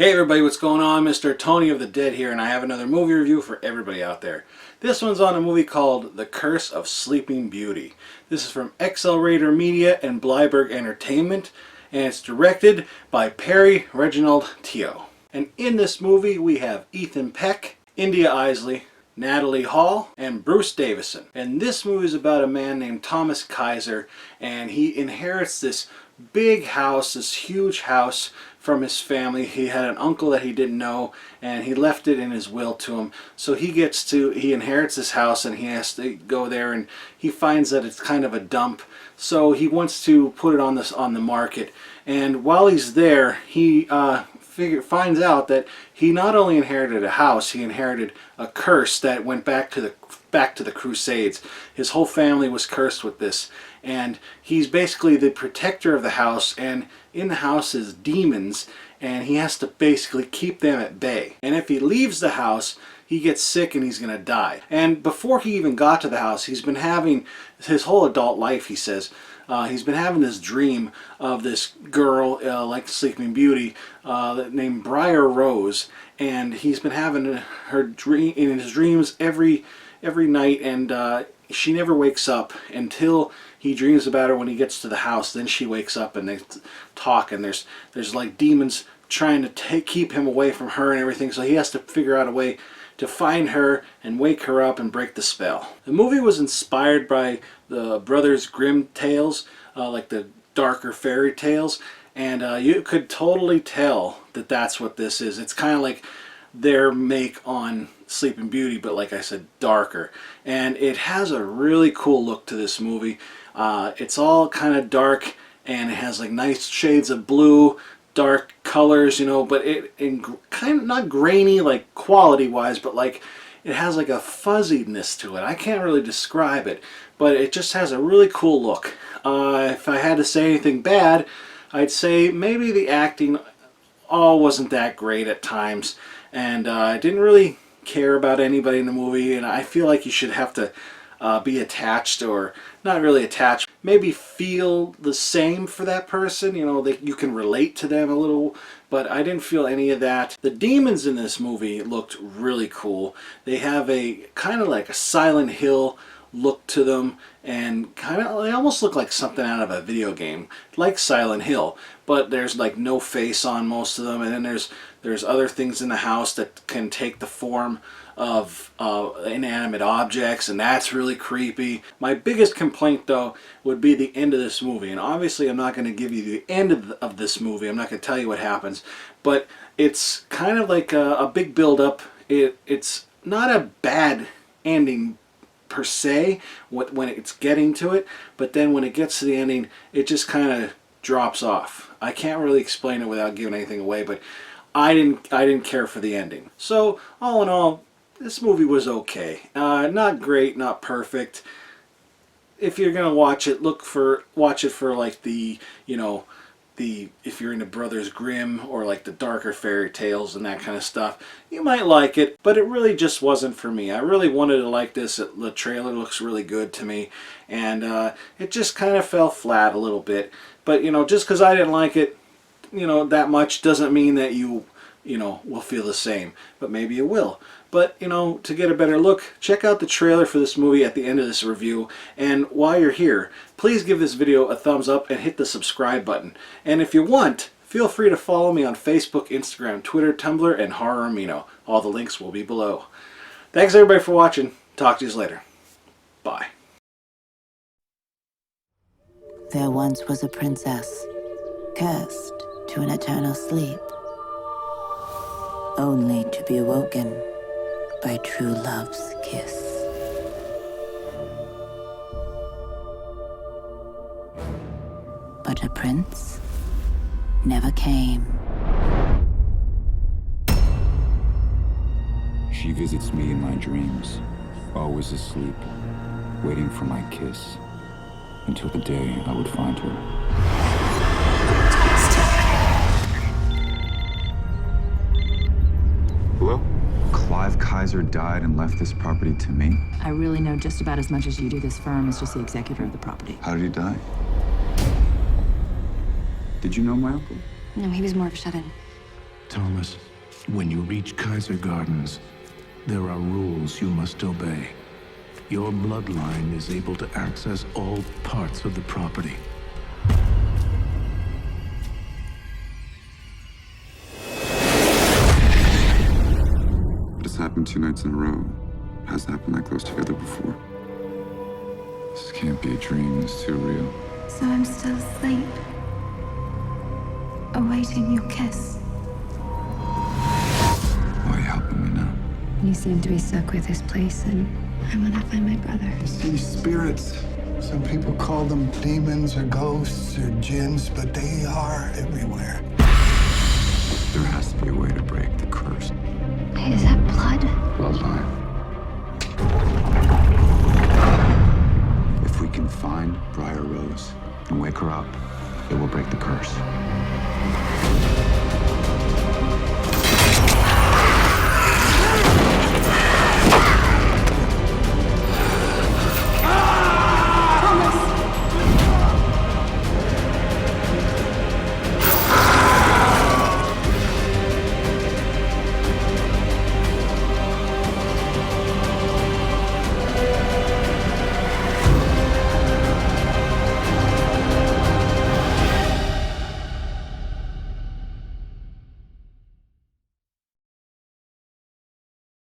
Hey everybody, what's going on? Mr. Tony of the Dead here, and I have another movie review for everybody out there. This one's on a movie called The Curse of Sleeping Beauty. This is from XLRator Media and Bleiberg Entertainment, and it's directed by Perry Reginald Teo. And in this movie we have Ethan Peck, India Eisley, Natalie Hall, and Bruce Davison. And this movie is about a man named Thomas Kaiser, and he inherits this big house, this huge house from his family. He had an uncle that he didn't know, and he left it in his will to him. So he inherits this house, and he has to go there, and he finds that it's kind of a dump. So he wants to put it on the market. And while he's there, he finds out that he not only inherited a house, he inherited a curse that went back to the Crusades. His whole family was cursed with this, and he's basically the protector of the house, and in the house is demons, and he has to basically keep them at bay. And if he leaves the house, he gets sick and he's gonna die. And before he even got to the house, he's been having his whole adult life, he says, he's been having this dream of this girl, like Sleeping Beauty, named Briar Rose, and he's been having her dream in his dreams every night, and she never wakes up until he dreams about her when he gets to the house. Then she wakes up and they talk, and there's like demons trying to keep him away from her and everything, so he has to figure out a way to find her and wake her up and break the spell. The movie was inspired by the Brothers Grimm tales, like the darker fairy tales, and you could totally tell that that's what this is. It's kind of like their make on Sleeping Beauty, but like I said, darker. And it has a really cool look to this movie. It's all kind of dark, and it has like nice shades of blue, dark colors, you know, but it kind of not grainy like quality wise, but like it has like a fuzziness to it. I can't really describe it, but it just has a really cool look. If I had to say anything bad, I'd say maybe the acting wasn't that great at times, and I didn't really care about anybody in the movie, and I feel like you should have to be attached, or not really attached, maybe feel the same for that person, you know, that you can relate to them a little, but I didn't feel any of that. The demons in this movie looked really cool. They have a kind of like a Silent Hill look to them, and they almost look like something out of a video game, like Silent Hill, but there's like no face on most of them, and then there's other things in the house that can take the form of inanimate objects, and that's really creepy. My biggest complaint though would be the end of this movie, and obviously I'm not going to give you the end of this movie. I'm not going to tell you what happens, but it's kind of like a big build-up. It's not a bad ending per se when it's getting to it, but then when it gets to the ending, it just kind of drops off. I can't really explain it without giving anything away, but I didn't care for the ending. So all in all, this movie was okay. Not great, not perfect. If you're gonna watch it, watch it for like the, you know, if you're into Brothers Grimm or like the darker fairy tales and that kind of stuff, you might like it, but it really just wasn't for me. I really wanted to like this. The trailer looks really good to me, and it just kind of fell flat a little bit. But you know, just because I didn't like it, you know, that much doesn't mean that you know, will feel the same, but maybe you will. But, you know, to get a better look, check out the trailer for this movie at the end of this review. And while you're here, please give this video a thumbs up and hit the subscribe button. And if you want, feel free to follow me on Facebook, Instagram, Twitter, Tumblr, and Horror AMINO. All the links will be below. Thanks everybody for watching. Talk to you later. Bye. There once was a princess, cursed to an eternal sleep, only to be awoken by true love's kiss. But a prince never came. She visits me in my dreams, always asleep, waiting for my kiss, until the day I would find her. Hello? Kaiser died and left this property to me? I really know just about as much as you do. This firm is just the executor of the property. How did he die? Did you know my uncle? No, he was more of a shut-in. Thomas. When you reach Kaiser Gardens, there are rules you must obey. Your bloodline is able to access all parts of the property. It's happened 2 nights in a row. It hasn't happened that close together before. This can't be a dream. It's too real. So I'm still asleep, awaiting your kiss. Why are you helping me now? You seem to be stuck with this place, and I want to find my brother. See spirits. Some people call them demons or ghosts or jinns, but they are everywhere. There has to be a way to break the curse. Is that blood? Bloodline. If we can find Briar Rose and wake her up, it will break the curse.